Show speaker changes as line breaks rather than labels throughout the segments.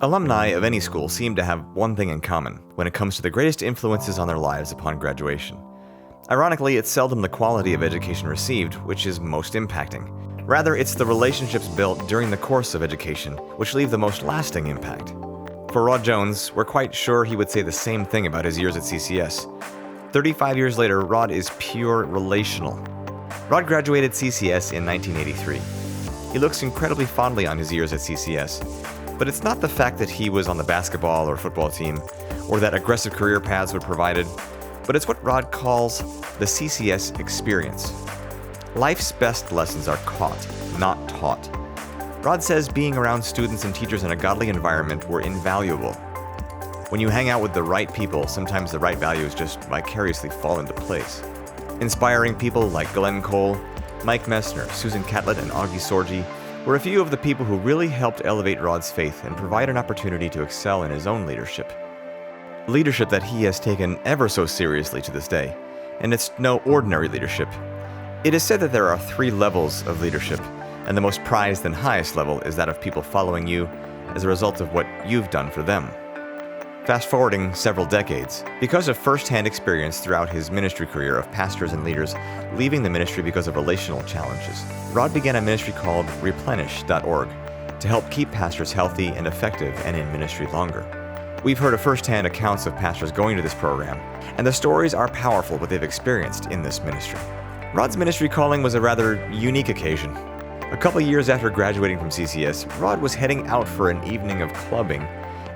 Alumni of any school seem to have one thing in common when it comes to the greatest influences on their lives upon graduation. Ironically, it's seldom the quality of education received which is most impacting. Rather, it's the relationships built during the course of education which leave the most lasting impact. For Rod Jones, we're quite sure he would say the same thing about his years at CCS. 35 years later, Rod is pure relational. Rod graduated CCS in 1983. He looks incredibly fondly on his years at CCS, but it's not the fact that he was on the basketball or football team, or that aggressive career paths were provided, but it's what Rod calls the CCS Experience. Life's best lessons are caught, not taught. Rod says being around students and teachers in a godly environment were invaluable. When you hang out with the right people, sometimes the right values just vicariously fall into place. Inspiring people like Glenn Cole, Mike Messner, Susan Catlett, and Augie Sorgi were a few of the people who really helped elevate Rod's faith and provide an opportunity to excel in his own leadership. Leadership that he has taken ever so seriously to this day, and it's no ordinary leadership. It is said that there are 3 levels of leadership, and the most prized and highest level is that of people following you as a result of what you've done for them. Fast forwarding several decades, because of first-hand experience throughout his ministry career of pastors and leaders leaving the ministry because of relational challenges, Rod began a ministry called Replenish.org to help keep pastors healthy and effective and in ministry longer. We've heard of first-hand accounts of pastors going to this program, and the stories are powerful what they've experienced in this ministry. Rod's ministry calling was a rather unique occasion. A couple years after graduating from CCS, Rod was heading out for an evening of clubbing,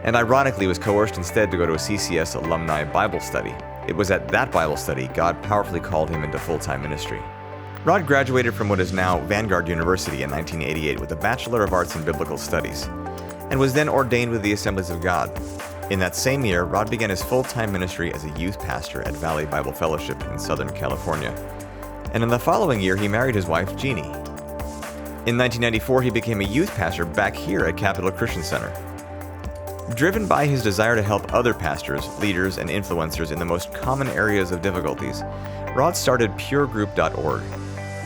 and ironically was coerced instead to go to a CCS alumni Bible study. It was at that Bible study God powerfully called him into full-time ministry. Rod graduated from what is now Vanguard University in 1988 with a Bachelor of Arts in Biblical Studies, and was then ordained with the Assemblies of God. In that same year, Rod began his full-time ministry as a youth pastor at Valley Bible Fellowship in Southern California. And in the following year, he married his wife, Jeannie. In 1994, he became a youth pastor back here at Capital Christian Center. Driven by his desire to help other pastors, leaders, and influencers in the most common areas of difficulties, Rod started puregroup.org,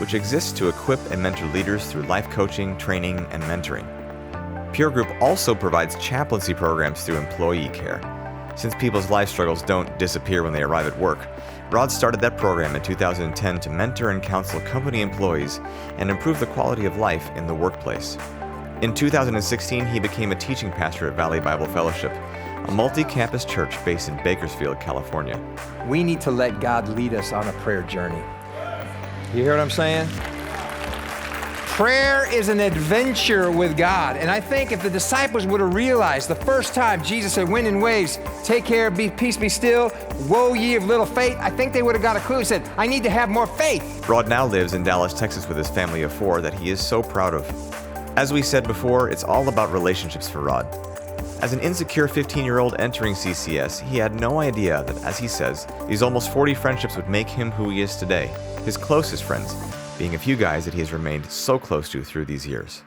which exists to equip and mentor leaders through life coaching, training, and mentoring. Pure Group also provides chaplaincy programs through employee care. Since people's life struggles don't disappear when they arrive at work, Rod started that program in 2010 to mentor and counsel company employees and improve the quality of life in the workplace. In 2016, he became a teaching pastor at Valley Bible Fellowship, a multi-campus church based in Bakersfield, California.
We need to let God lead us on a prayer journey. You hear what I'm saying? Prayer is an adventure with God. And I think if the disciples would have realized the first time Jesus said, wind and waves, take care, peace be still, woe ye of little faith, I think they would have got a clue. He said, I need to have more faith.
Rod now lives in Dallas, Texas with his family of 4 that he is so proud of. As we said before, it's all about relationships for Rod. As an insecure 15-year-old entering CCS, he had no idea that, as he says, these almost 40 friendships would make him who he is today, his closest friends being a few guys that he has remained so close to through these years.